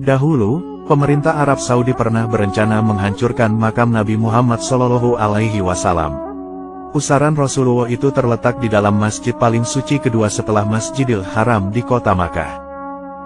Dahulu, pemerintah Arab Saudi pernah berencana menghancurkan makam Nabi Muhammad SAW. Pusaran Rasulullah itu terletak di dalam masjid paling suci kedua setelah Masjidil Haram di kota Makkah.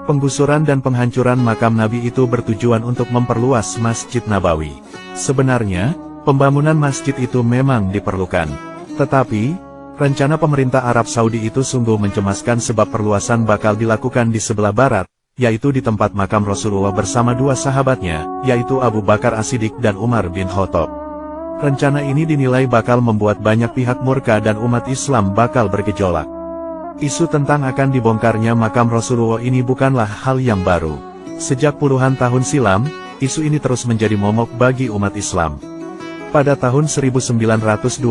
Penggusuran dan penghancuran makam Nabi itu bertujuan untuk memperluas Masjid Nabawi. Sebenarnya, pembangunan masjid itu memang diperlukan. Tetapi, rencana pemerintah Arab Saudi itu sungguh mencemaskan sebab perluasan bakal dilakukan di sebelah barat, yaitu di tempat makam Rasulullah bersama dua sahabatnya, yaitu Abu Bakar As-Siddiq dan Umar bin Khattab. Rencana ini dinilai bakal membuat banyak pihak murka dan umat Islam bakal bergejolak. Isu tentang akan dibongkarnya makam Rasulullah ini bukanlah hal yang baru. Sejak puluhan tahun silam, isu ini terus menjadi momok bagi umat Islam. Pada tahun 1924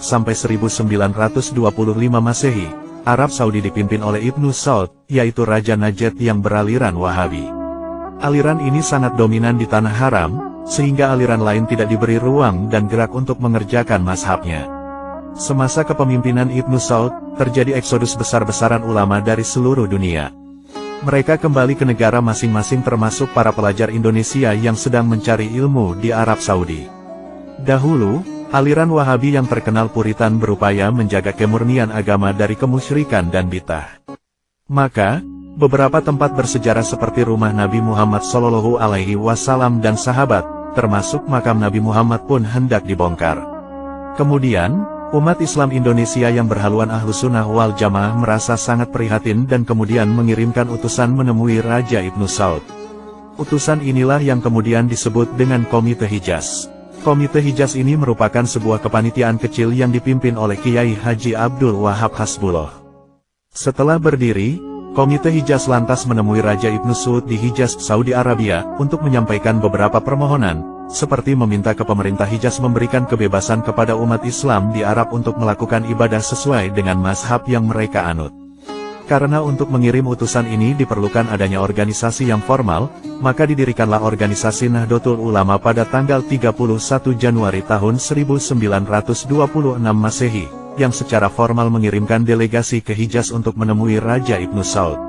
sampai 1925 Masehi, Arab Saudi dipimpin oleh Ibnu Saud, yaitu Raja Najd yang beraliran Wahabi. Aliran ini sangat dominan di Tanah Haram, sehingga aliran lain tidak diberi ruang dan gerak untuk mengerjakan mazhabnya. Semasa kepemimpinan Ibnu Saud, terjadi eksodus besar-besaran ulama dari seluruh dunia. Mereka kembali ke negara masing-masing termasuk para pelajar Indonesia yang sedang mencari ilmu di Arab Saudi. Dahulu, aliran Wahabi yang terkenal Puritan berupaya menjaga kemurnian agama dari kemusyrikan dan bid'ah. Maka, beberapa tempat bersejarah seperti rumah Nabi Muhammad SAW dan sahabat, termasuk makam Nabi Muhammad pun hendak dibongkar. Kemudian, umat Islam Indonesia yang berhaluan Ahlussunnah wal Jamaah merasa sangat prihatin dan kemudian mengirimkan utusan menemui Raja Ibnu Saud. Utusan inilah yang kemudian disebut dengan Komite Hijaz. Komite Hijaz ini merupakan sebuah kepanitiaan kecil yang dipimpin oleh Kiai Haji Abdul Wahab Hasbullah. Setelah berdiri, Komite Hijaz lantas menemui Raja Ibnu Saud di Hijaz, Saudi Arabia, untuk menyampaikan beberapa permohonan, seperti meminta ke pemerintah Hijaz memberikan kebebasan kepada umat Islam di Arab untuk melakukan ibadah sesuai dengan mazhab yang mereka anut. Karena untuk mengirim utusan ini diperlukan adanya organisasi yang formal, maka didirikanlah organisasi Nahdlatul Ulama pada tanggal 31 Januari tahun 1926 Masehi, yang secara formal mengirimkan delegasi ke Hijaz untuk menemui Raja Ibnu Saud.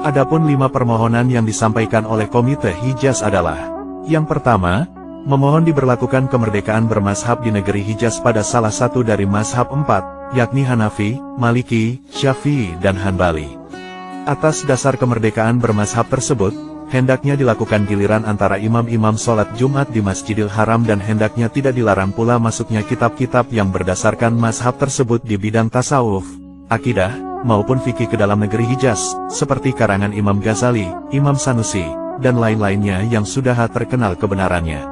Adapun 5 permohonan yang disampaikan oleh Komite Hijaz adalah: yang pertama, memohon diberlakukan kemerdekaan bermazhab di negeri Hijaz pada salah satu dari mazhab 4, yakni Hanafi, Maliki, Syafi'i, dan Hanbali. Atas dasar kemerdekaan bermazhab tersebut, hendaknya dilakukan giliran antara imam-imam sholat Jumat di Masjidil Haram dan hendaknya tidak dilarang pula masuknya kitab-kitab yang berdasarkan mazhab tersebut di bidang tasawuf, akidah, maupun fikih ke dalam negeri Hijaz, seperti karangan Imam Ghazali, Imam Sanusi, dan lain-lainnya yang sudah terkenal kebenarannya.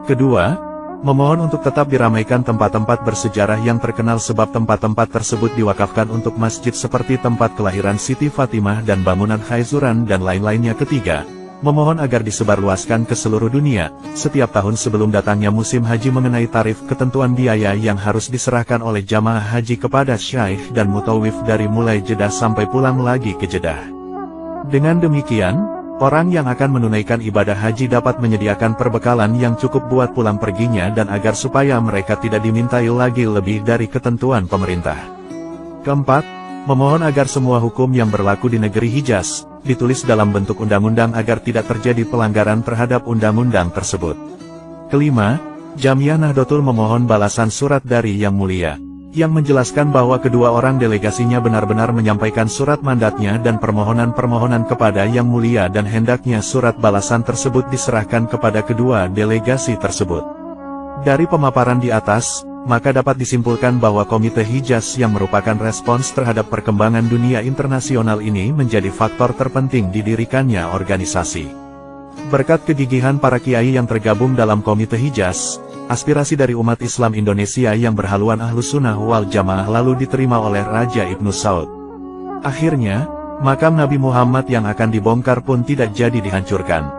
Kedua, memohon untuk tetap diramaikan tempat-tempat bersejarah yang terkenal sebab tempat-tempat tersebut diwakafkan untuk masjid seperti tempat kelahiran Siti Fatimah dan bangunan Khaizuran dan lain-lainnya. Ketiga, memohon agar disebarluaskan ke seluruh dunia, setiap tahun sebelum datangnya musim haji mengenai tarif ketentuan biaya yang harus diserahkan oleh jamaah haji kepada syaikh dan mutawif dari mulai Jeddah sampai pulang lagi ke Jeddah. Dengan demikian, orang yang akan menunaikan ibadah haji dapat menyediakan perbekalan yang cukup buat pulang perginya dan agar supaya mereka tidak dimintai lagi lebih dari ketentuan pemerintah. Keempat, memohon agar semua hukum yang berlaku di negeri Hijaz, ditulis dalam bentuk undang-undang agar tidak terjadi pelanggaran terhadap undang-undang tersebut. Kelima, Jamiah Nahdlatul memohon balasan surat dari Yang Mulia, yang menjelaskan bahwa kedua orang delegasinya benar-benar menyampaikan surat mandatnya dan permohonan-permohonan kepada Yang Mulia dan hendaknya surat balasan tersebut diserahkan kepada kedua delegasi tersebut. Dari pemaparan di atas, maka dapat disimpulkan bahwa Komite Hijaz yang merupakan respons terhadap perkembangan dunia internasional ini menjadi faktor terpenting didirikannya organisasi. Berkat kegigihan para kiai yang tergabung dalam Komite Hijaz, aspirasi dari umat Islam Indonesia yang berhaluan Ahlussunnah wal Jamaah lalu diterima oleh Raja Ibnu Saud. Akhirnya, makam Nabi Muhammad yang akan dibongkar pun tidak jadi dihancurkan.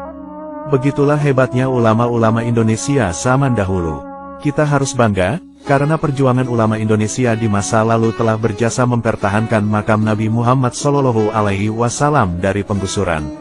Begitulah hebatnya ulama-ulama Indonesia zaman dahulu. Kita harus bangga, karena perjuangan ulama Indonesia di masa lalu telah berjasa mempertahankan makam Nabi Muhammad SAW dari penggusuran.